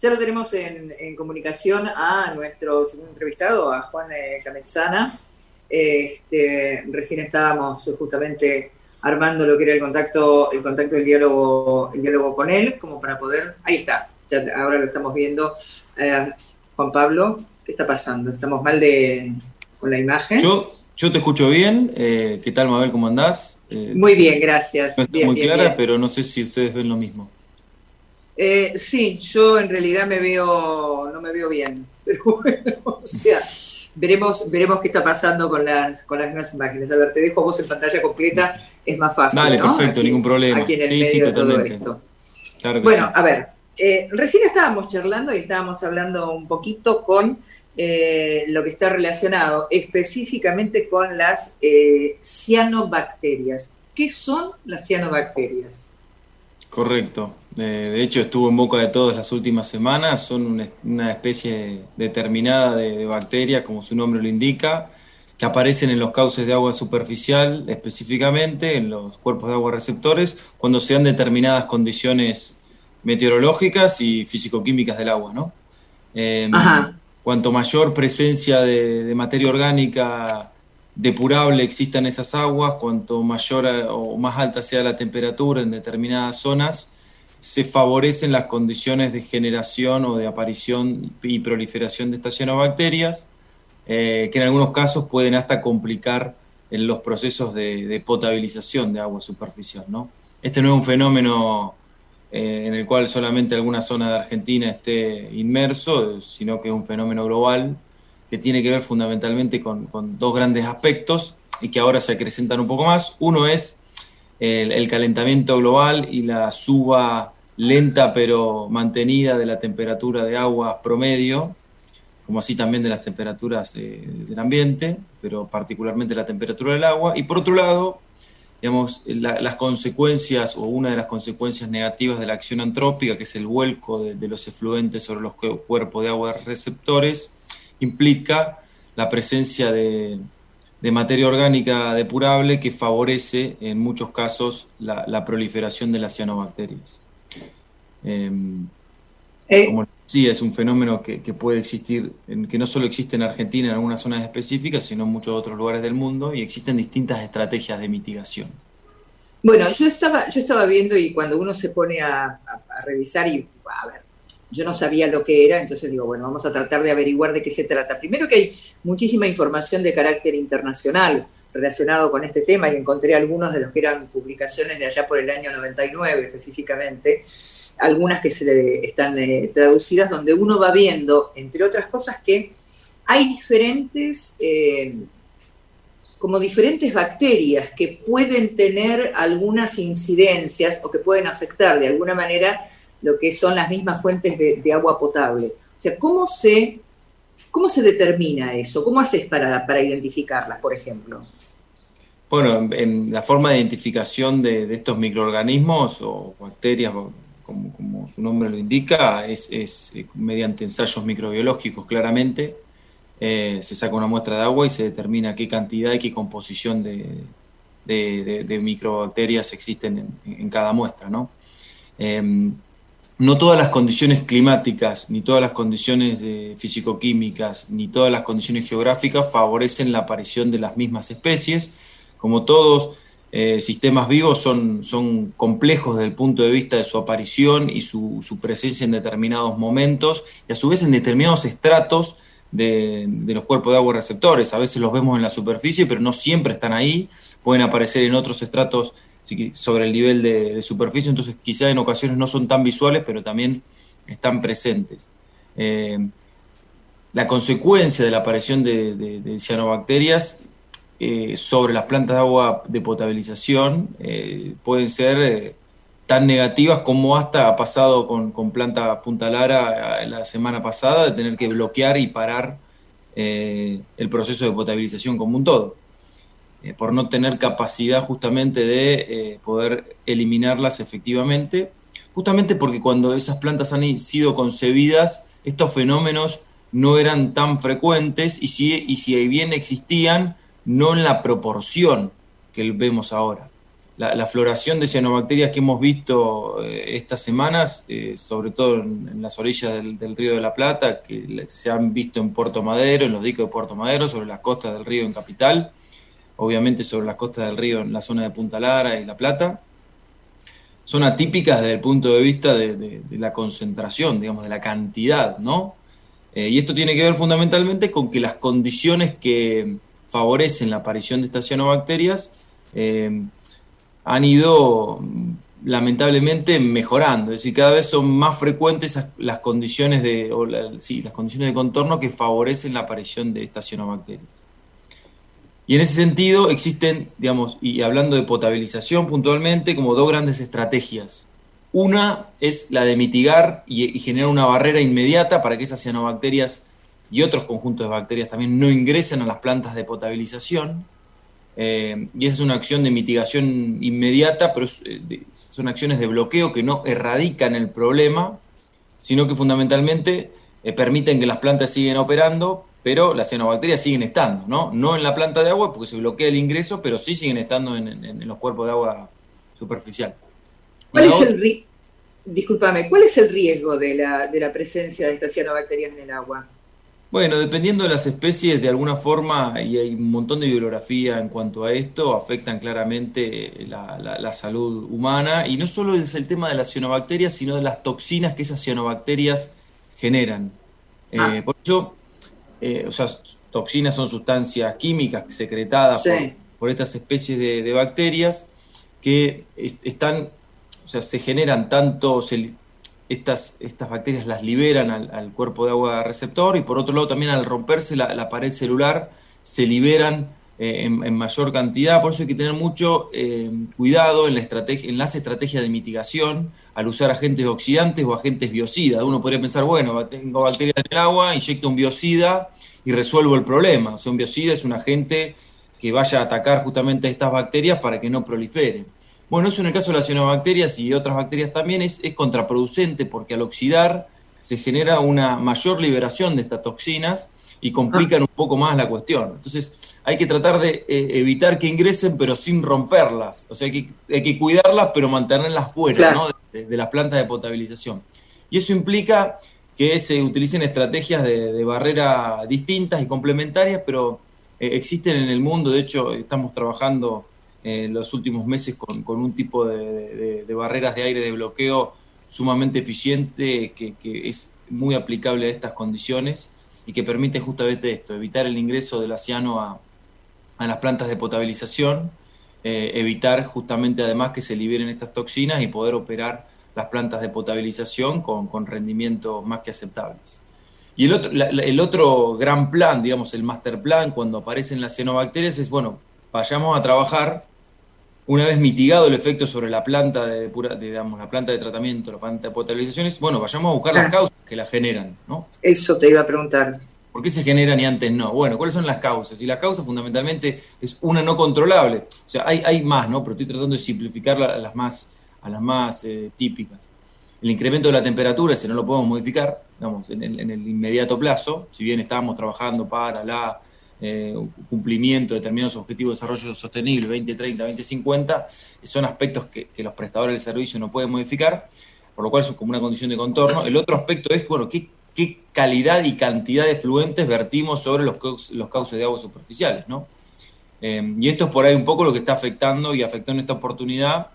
Ya lo tenemos en comunicación a nuestro segundo entrevistado, a Juan Camenzana. Recién estábamos justamente armando lo que era el contacto, el diálogo con él, como para poder... Ahí está, ya ahora lo estamos viendo. Juan Pablo, ¿qué está pasando? ¿Estamos mal con la imagen? Yo te escucho bien. ¿Qué tal, Mabel? ¿Cómo andás? Muy bien, gracias. No está Bien, muy bien, clara, bien. pero no sé si ustedes ven lo mismo. Sí, yo en realidad no me veo bien, pero bueno, o sea, veremos qué está pasando con las nuevas imágenes. A ver, te dejo vos en pantalla completa, es más fácil, Dale, ¿no? perfecto, ningún Aquí problema. en el Sí, sí, medio de todo totalmente. esto. Claro que Bueno, sí. a ver, recién estábamos charlando y estábamos hablando un poquito con lo que está relacionado específicamente con las cianobacterias. ¿Qué son las cianobacterias? Correcto. De hecho, estuvo en boca de todos las últimas semanas. Son una especie determinada de bacterias, como su nombre lo indica, que aparecen en los cauces de agua superficial, específicamente en los cuerpos de agua receptores, cuando se dan determinadas condiciones meteorológicas y físico-químicas del agua, ¿no? Ajá. Cuanto mayor presencia de materia orgánica depurable exista en esas aguas, cuanto mayor o más alta sea la temperatura en determinadas zonas, se favorecen las condiciones de generación o de aparición y proliferación de estas cianobacterias, que en algunos casos pueden hasta complicar en los procesos de potabilización de agua superficial, ¿no? Este no es un fenómeno en el cual solamente alguna zona de Argentina esté inmerso, sino que es un fenómeno global que tiene que ver fundamentalmente con dos grandes aspectos y que ahora se acrecentan un poco más. Uno es el calentamiento global y la suba lenta pero mantenida de la temperatura de aguas promedio, como así también de las temperaturas del ambiente, pero particularmente la temperatura del agua. Y por otro lado, digamos, las consecuencias o una de las consecuencias negativas de la acción antrópica, que es el vuelco de los efluentes sobre los cuerpos de agua receptores, implica la presencia de materia orgánica depurable que favorece en muchos casos la proliferación de las cianobacterias. Como decía, es un fenómeno que puede existir, que no solo existe en Argentina en algunas zonas específicas, sino en muchos otros lugares del mundo, y existen distintas estrategias de mitigación. Bueno, yo estaba viendo y cuando uno se pone a revisar y a ver, yo no sabía lo que era, entonces digo, bueno, vamos a tratar de averiguar de qué se trata. Primero que hay muchísima información de carácter internacional relacionado con este tema y encontré algunos de los que eran publicaciones de allá por el año 99 específicamente, algunas que están traducidas donde uno va viendo, entre otras cosas, que hay como diferentes bacterias que pueden tener algunas incidencias o que pueden afectar de alguna manera lo que son las mismas fuentes de agua potable. O sea, ¿cómo se determina eso? ¿Cómo haces para identificarlas, por ejemplo? Bueno, en la forma de identificación de estos microorganismos o bacterias, como su nombre lo indica, es mediante ensayos microbiológicos claramente. Se saca una muestra de agua y se determina qué cantidad y qué composición de microbacterias existen en cada muestra, ¿no? No todas las condiciones climáticas, ni todas las condiciones físico-químicas, ni todas las condiciones geográficas favorecen la aparición de las mismas especies. Como todos sistemas vivos son complejos desde el punto de vista de su aparición y su presencia en determinados momentos y a su vez en determinados estratos de los cuerpos de agua receptores. A veces los vemos en la superficie, pero no siempre están ahí. Pueden aparecer en otros estratos sobre el nivel de superficie, entonces quizá en ocasiones no son tan visuales, pero también están presentes. La consecuencia de la aparición de cianobacterias sobre las plantas de agua de potabilización pueden ser tan negativas como hasta ha pasado con planta Punta Lara la semana pasada, de tener que bloquear y parar el proceso de potabilización como un todo, por no tener capacidad justamente de poder eliminarlas efectivamente, justamente porque cuando esas plantas han sido concebidas, estos fenómenos no eran tan frecuentes y si bien existían, no en la proporción que vemos ahora. la floración de cianobacterias que hemos visto estas semanas, sobre todo en las orillas del Río de la Plata, que se han visto en Puerto Madero, en los diques de Puerto Madero, sobre las costas del río en Capital, obviamente sobre las costas del río en la zona de Punta Lara y La Plata, son atípicas desde el punto de vista de la concentración, digamos, de la cantidad, ¿no? Y esto tiene que ver fundamentalmente con que las condiciones que favorecen la aparición de estas cianobacterias han ido lamentablemente mejorando, es decir, cada vez son más frecuentes las condiciones las condiciones de contorno que favorecen la aparición de estas cianobacterias. Y en ese sentido existen, digamos, y hablando de potabilización puntualmente, como dos grandes estrategias. Una es la de mitigar y generar una barrera inmediata para que esas cianobacterias y otros conjuntos de bacterias también no ingresen a las plantas de potabilización. Y esa es una acción de mitigación inmediata, pero son acciones de bloqueo que no erradican el problema, sino que fundamentalmente permiten que las plantas sigan operando, pero las cianobacterias siguen estando, ¿no? No en la planta de agua porque se bloquea el ingreso, pero sí siguen estando en los cuerpos de agua superficial. ¿Cuál es ¿cuál es el riesgo de la presencia de estas cianobacterias en el agua? Bueno, dependiendo de las especies, de alguna forma, y hay un montón de bibliografía en cuanto a esto, afectan claramente la salud humana, y no solo es el tema de las cianobacterias, sino de las toxinas que esas cianobacterias generan. Por eso, toxinas son sustancias químicas secretadas por estas especies de bacterias que se generan tanto... Estas bacterias las liberan al cuerpo de agua receptor, y por otro lado también al romperse la pared celular se liberan en mayor cantidad. Por eso hay que tener mucho cuidado en las estrategias de mitigación al usar agentes oxidantes o agentes biocidas. Uno podría pensar, bueno, tengo bacterias en el agua, inyecto un biocida y resuelvo el problema. O sea, un biocida es un agente que vaya a atacar justamente a estas bacterias para que no proliferen. Bueno, eso en el caso de las cianobacterias y otras bacterias también es contraproducente, porque al oxidar se genera una mayor liberación de estas toxinas y complican un poco más la cuestión. Entonces hay que tratar de evitar que ingresen pero sin romperlas. O sea, hay que cuidarlas pero mantenerlas fuera, claro, ¿no? de las plantas de potabilización. Y eso implica que se utilicen estrategias de barrera distintas y complementarias, pero existen en el mundo. De hecho, estamos trabajando los últimos meses con un tipo de barreras de aire de bloqueo sumamente eficiente que es muy aplicable a estas condiciones y que permite justamente esto, evitar el ingreso de la ciano a las plantas de potabilización, evitar justamente además que se liberen estas toxinas y poder operar las plantas de potabilización con rendimientos más que aceptables. Y el otro gran plan, digamos, el master plan, cuando aparecen las cianobacterias es, bueno, vayamos a trabajar, una vez mitigado el efecto sobre la planta la planta de tratamiento, la planta de potabilización, bueno, vayamos a buscar las causas que la generan, ¿no? Eso te iba a preguntar. ¿Por qué se generan y antes no? Bueno, ¿cuáles son las causas? Y la causa fundamentalmente es una no controlable. O sea, hay más, ¿no? Pero estoy tratando de simplificar a las más típicas. El incremento de la temperatura, ese no lo podemos modificar, digamos, en el inmediato plazo, si bien estábamos trabajando para cumplimiento de determinados objetivos de desarrollo sostenible 2030, 2050, son aspectos que los prestadores del servicio no pueden modificar, por lo cual es como una condición de contorno. El otro aspecto es, bueno, qué calidad y cantidad de efluentes vertimos sobre los cauces de agua superficiales, ¿no? Y esto es por ahí un poco lo que está afectando y afectó en esta oportunidad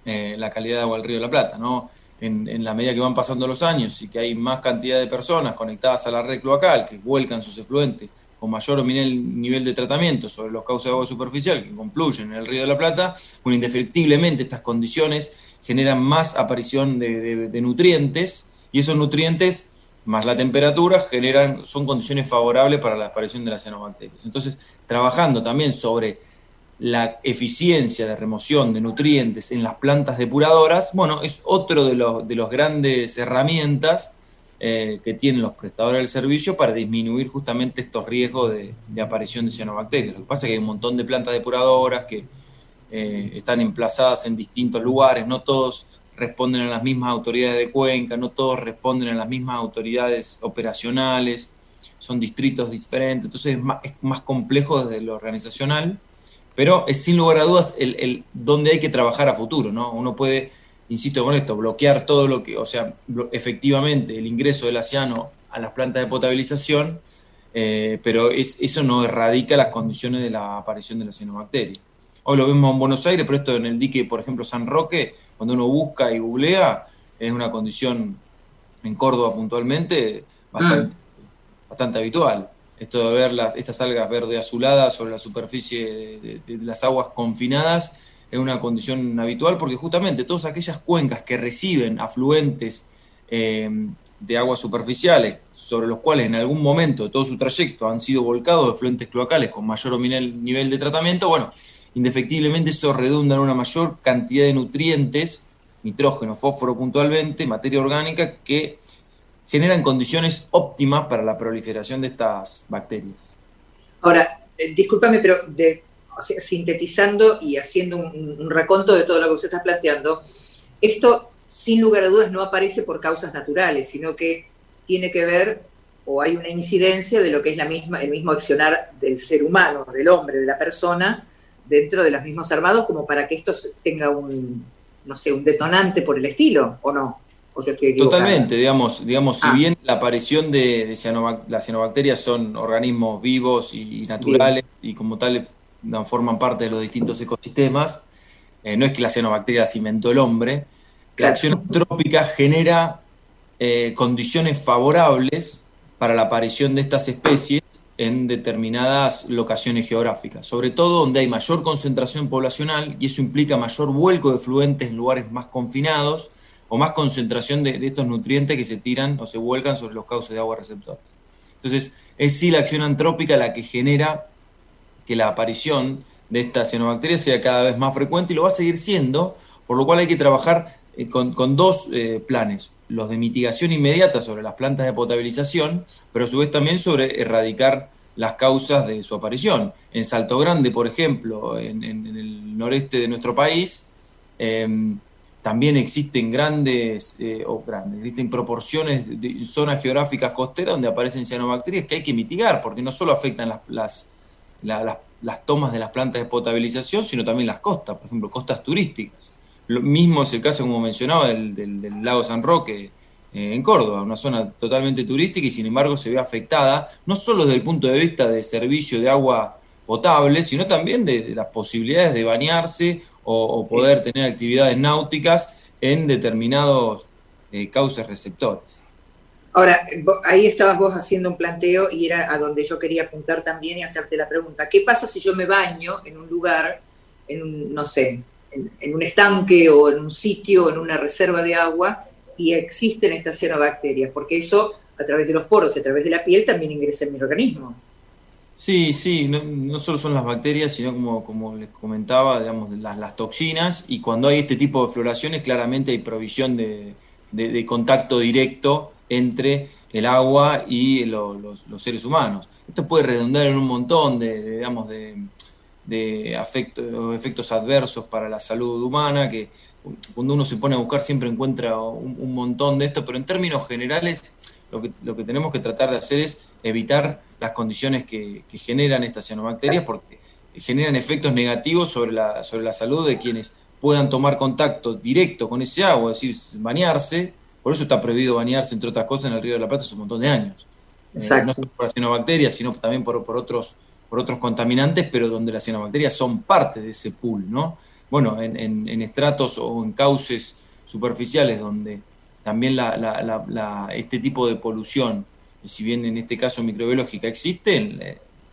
la calidad de agua del Río de la Plata, ¿no? En la medida que van pasando los años y que hay más cantidad de personas conectadas a la red cloacal que vuelcan sus efluentes con mayor o menor nivel de tratamiento sobre los cauces de agua superficial que confluyen en el Río de la Plata, bueno, indefectiblemente estas condiciones generan más aparición de nutrientes, y esos nutrientes, más la temperatura, son condiciones favorables para la aparición de las cianobacterias. Entonces, trabajando también sobre la eficiencia de remoción de nutrientes en las plantas depuradoras, bueno, es otro de los grandes herramientas que tienen los prestadores del servicio para disminuir justamente estos riesgos de aparición de cianobacterias. Lo que pasa es que hay un montón de plantas depuradoras que están emplazadas en distintos lugares, no todos responden a las mismas autoridades de cuenca, no todos responden a las mismas autoridades operacionales, son distritos diferentes, entonces es más complejo desde lo organizacional, pero es sin lugar a dudas donde hay que trabajar a futuro, ¿no? Uno puede, insisto con esto, bloquear todo lo que, o sea, efectivamente el ingreso del ciano a las plantas de potabilización, pero eso no erradica las condiciones de la aparición de la cianobacteria. Hoy lo vemos en Buenos Aires, pero esto en el dique, por ejemplo, San Roque, cuando uno busca y googlea, es una condición en Córdoba puntualmente bastante habitual. Esto de ver estas algas verde azuladas sobre la superficie de las aguas confinadas es una condición habitual porque justamente todas aquellas cuencas que reciben afluentes de aguas superficiales sobre los cuales en algún momento de todo su trayecto han sido volcados efluentes cloacales con mayor o menor nivel de tratamiento, bueno, indefectiblemente eso redunda en una mayor cantidad de nutrientes, nitrógeno, fósforo puntualmente, materia orgánica, que generan condiciones óptimas para la proliferación de estas bacterias. Ahora, discúlpame, pero o sea, sintetizando y haciendo un reconto de todo lo que usted está planteando, esto sin lugar a dudas no aparece por causas naturales, sino que tiene que ver, o hay una incidencia de lo que es el mismo accionar del ser humano, del hombre, de la persona, dentro de los mismos armados, como para que esto tenga un detonante por el estilo, ¿o no? ¿O yo estoy equivocada? Totalmente, digamos si bien la aparición de las cianobacterias son organismos vivos y naturales, bien, y como tal forman parte de los distintos ecosistemas, no es que la cianobacteria las inventó el hombre, la acción antrópica genera condiciones favorables para la aparición de estas especies en determinadas locaciones geográficas, sobre todo donde hay mayor concentración poblacional, y eso implica mayor vuelco de fluentes en lugares más confinados, o más concentración de estos nutrientes que se tiran o se vuelcan sobre los cauces de agua receptores. Entonces, es sí la acción antrópica la que genera que la aparición de estas cianobacterias sea cada vez más frecuente, y lo va a seguir siendo, por lo cual hay que trabajar con dos planes: los de mitigación inmediata sobre las plantas de potabilización, pero a su vez también sobre erradicar las causas de su aparición. En Salto Grande, por ejemplo, en el noreste de nuestro país, también existen existen proporciones de zonas geográficas costeras donde aparecen cianobacterias que hay que mitigar, porque no solo afectan las tomas de las plantas de potabilización, sino también las costas, por ejemplo, costas turísticas. Lo mismo es el caso, como mencionaba, del lago San Roque en Córdoba, una zona totalmente turística, y sin embargo se ve afectada, no solo desde el punto de vista de servicio de agua potable, sino también de las posibilidades de bañarse o poder tener actividades náuticas en determinados cauces receptores. Ahora, ahí estabas vos haciendo un planteo y era a donde yo quería apuntar también y hacerte la pregunta: ¿qué pasa si yo me baño en un lugar, en un estanque o en un sitio, en una reserva de agua, y existen estas cianobacterias? Porque eso, a través de los poros, a través de la piel, también ingresa en mi organismo. Sí, no solo son las bacterias, sino como les comentaba, digamos, las toxinas, y cuando hay este tipo de floraciones, claramente hay provisión de contacto directo entre el agua y los seres humanos. Esto puede redundar en un montón de efectos adversos para la salud humana, que cuando uno se pone a buscar siempre encuentra un montón de esto, pero en términos generales lo que tenemos que tratar de hacer es evitar las condiciones que generan estas cianobacterias, porque generan efectos negativos sobre la salud de quienes puedan tomar contacto directo con ese agua, es decir, bañarse. Por eso está prohibido bañarse, entre otras cosas, en el Río de la Plata hace un montón de años. No solo por las cianobacterias, sino también por otros contaminantes, pero donde las cianobacterias son parte de ese pool, ¿no? Bueno, en estratos o en cauces superficiales donde también este tipo de polución, y si bien en este caso microbiológica, existen,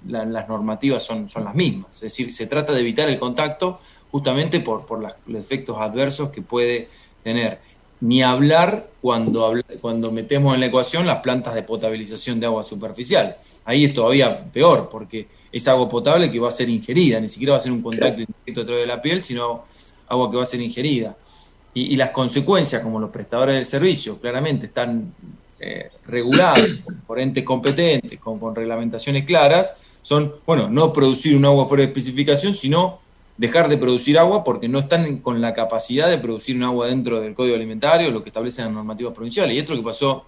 las normativas son las mismas. Es decir, se trata de evitar el contacto justamente por los efectos adversos que puede tener. Ni hablar cuando metemos en la ecuación las plantas de potabilización de agua superficial. Ahí es todavía peor, porque es agua potable que va a ser ingerida, ni siquiera va a ser un contacto directo a través de la piel, sino agua que va a ser ingerida. Y las consecuencias, como los prestadores del servicio, claramente están reguladas por entes competentes, con reglamentaciones claras, son, no producir un agua fuera de especificación, sino dejar de producir agua porque no están con la capacidad de producir un agua dentro del Código Alimentario, lo que establecen las normativas provinciales. Y esto es lo que pasó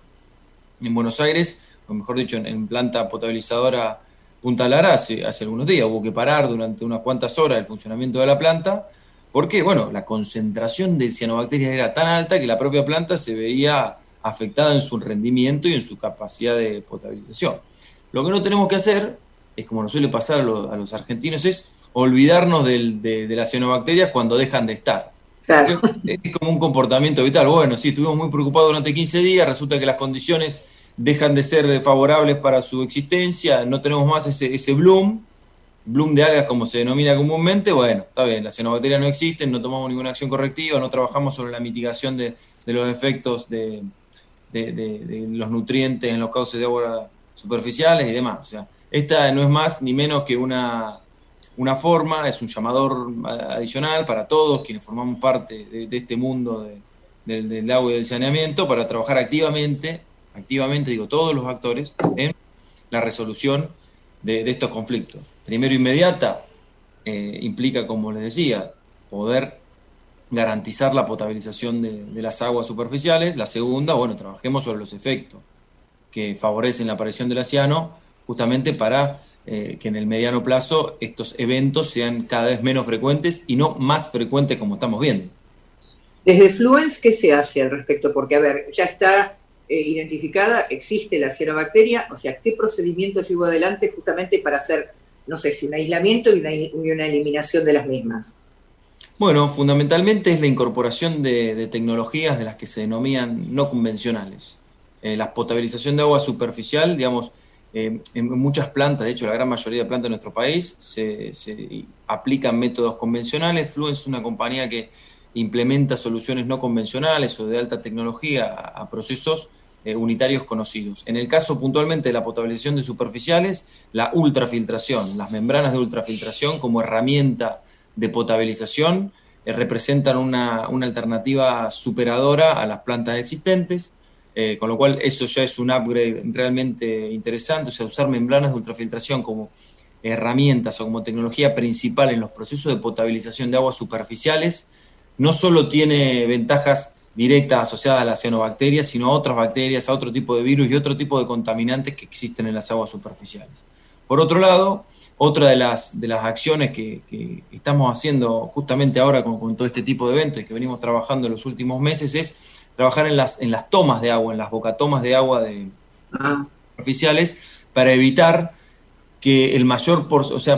en Buenos Aires, o mejor dicho, en planta potabilizadora Punta Lara hace algunos días hubo que parar durante unas cuantas horas el funcionamiento de la planta, porque, bueno, la concentración de cianobacterias era tan alta que la propia planta se veía afectada en su rendimiento y en su capacidad de potabilización. Lo que no tenemos que hacer, es como nos suele pasar a los argentinos, es olvidarnos de las cianobacterias cuando dejan de estar. Claro. Es como un comportamiento vital. Bueno, sí, estuvimos muy preocupados durante 15 días, resulta que las condiciones dejan de ser favorables para su existencia, no tenemos más ese bloom de algas como se denomina comúnmente. Bueno, está bien, las cianobacterias no existen, no tomamos ninguna acción correctiva, no trabajamos sobre la mitigación de los efectos de los nutrientes en los cauces de agua superficiales y demás. O sea, esta no es más ni menos que una forma, es un llamador adicional para todos quienes formamos parte de este mundo del agua y del saneamiento, para trabajar activamente, digo, todos los actores, en la resolución de estos conflictos. Primero, inmediata, implica, como les decía, poder garantizar la potabilización de las aguas superficiales. La segunda, bueno, trabajemos sobre los efectos que favorecen la aparición del ciano, justamente para que en el mediano plazo estos eventos sean cada vez menos frecuentes y no más frecuentes como estamos viendo. Desde Fluence, ¿qué se hace al respecto? Porque, a ver, ya está identificada, existe la cianobacteria, o sea, ¿qué procedimiento llevo adelante justamente para hacer, no sé, si un aislamiento y una eliminación de las mismas? Bueno, fundamentalmente es la incorporación de tecnologías de las que se denominan no convencionales. La potabilización de agua superficial, digamos, en muchas plantas, de hecho la gran mayoría de plantas de nuestro país, se aplican métodos convencionales. Fluence es una compañía que implementa soluciones no convencionales o de alta tecnología a procesos unitarios conocidos. En el caso puntualmente de la potabilización de superficiales, la ultrafiltración, las membranas de ultrafiltración como herramienta de potabilización representan una alternativa superadora a las plantas existentes, con lo cual eso ya es un upgrade realmente interesante. O sea, usar membranas de ultrafiltración como herramientas o como tecnología principal en los procesos de potabilización de aguas superficiales no solo tiene ventajas directas asociadas a las cianobacterias, sino a otras bacterias, a otro tipo de virus y otro tipo de contaminantes que existen en las aguas superficiales. Por otro lado, otra de las acciones que estamos haciendo justamente ahora con todo este tipo de eventos y que venimos trabajando en los últimos meses es trabajar en las tomas de agua, en las bocatomas de agua superficiales, para evitar que el mayor,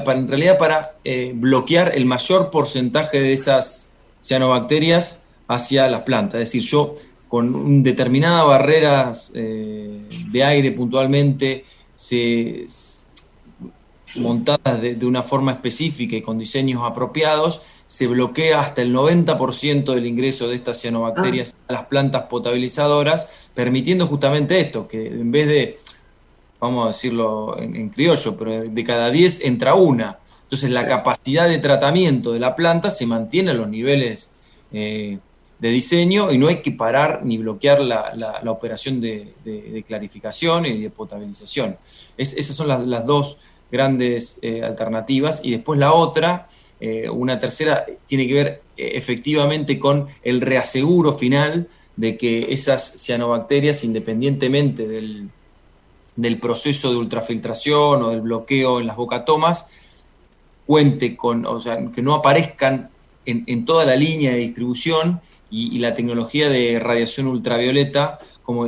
en realidad para bloquear el mayor porcentaje de esas cianobacterias hacia las plantas. Es decir, yo con determinadas barreras de aire puntualmente montadas de una forma específica y con diseños apropiados, se bloquea hasta el 90% del ingreso de estas cianobacterias a las plantas potabilizadoras, permitiendo justamente esto, que en vez de, vamos a decirlo en criollo, pero de cada 10 entra una. Entonces la capacidad de tratamiento de la planta se mantiene a los niveles de diseño y no hay que parar ni bloquear la operación de clarificación y de potabilización. Esas son las dos grandes alternativas. Y después la otra, una tercera, tiene que ver efectivamente con el reaseguro final de que esas cianobacterias, independientemente del proceso de ultrafiltración o del bloqueo en las bocatomas, cuente con, o sea, que no aparezcan en toda la línea de distribución, y la tecnología de radiación ultravioleta como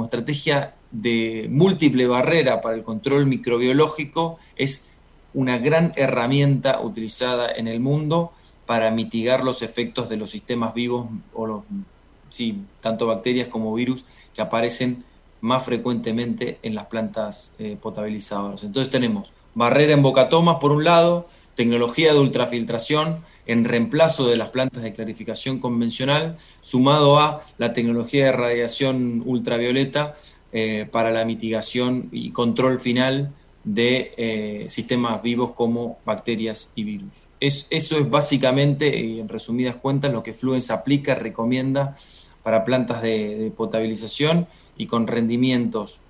estrategia de múltiple barrera para el control microbiológico es una gran herramienta utilizada en el mundo para mitigar los efectos de los sistemas vivos, tanto bacterias como virus, que aparecen más frecuentemente en las plantas potabilizadoras. Entonces tenemos barrera en bocatomas por un lado, tecnología de ultrafiltración en reemplazo de las plantas de clarificación convencional, sumado a la tecnología de radiación ultravioleta para la mitigación y control final de sistemas vivos como bacterias y virus. Eso es básicamente, en resumidas cuentas, lo que Fluence aplica, recomienda para plantas de potabilización y con rendimientos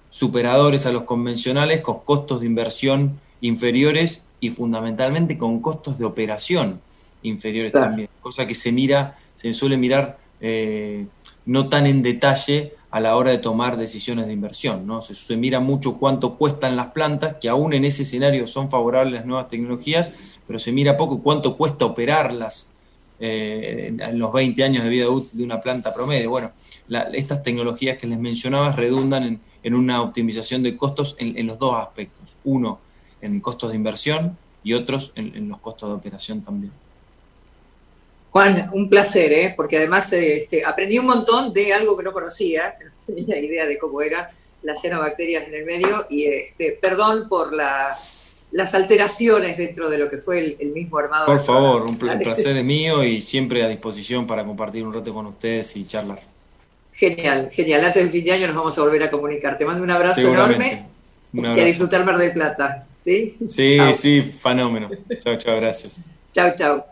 superadores a los convencionales, con costos de inversión inferiores y fundamentalmente con costos de operación inferiores también, cosa que se suele mirar no tan en detalle a la hora de tomar decisiones de inversión, ¿no? Se mira mucho cuánto cuestan las plantas, que aún en ese escenario son favorables las nuevas tecnologías, pero se mira poco cuánto cuesta operarlas en los 20 años de vida útil de una planta promedio. Bueno, estas tecnologías que les mencionaba redundan en una optimización de costos en los dos aspectos. Uno, en costos de inversión, y otros en los costos de operación también. Juan, un placer, porque además aprendí un montón de algo que no conocía, que no tenía idea de cómo eran las cianobacterias en el medio, y perdón por las alteraciones dentro de lo que fue el mismo armado. Por favor, un placer es mío y siempre a disposición para compartir un rato con ustedes y charlar. Genial, genial. Antes del fin de año nos vamos a volver a comunicar. Te mando un abrazo enorme y a disfrutar Mar del Plata. ¿Sí? Sí, chao. Sí, fenómeno. Chao, gracias. Chao.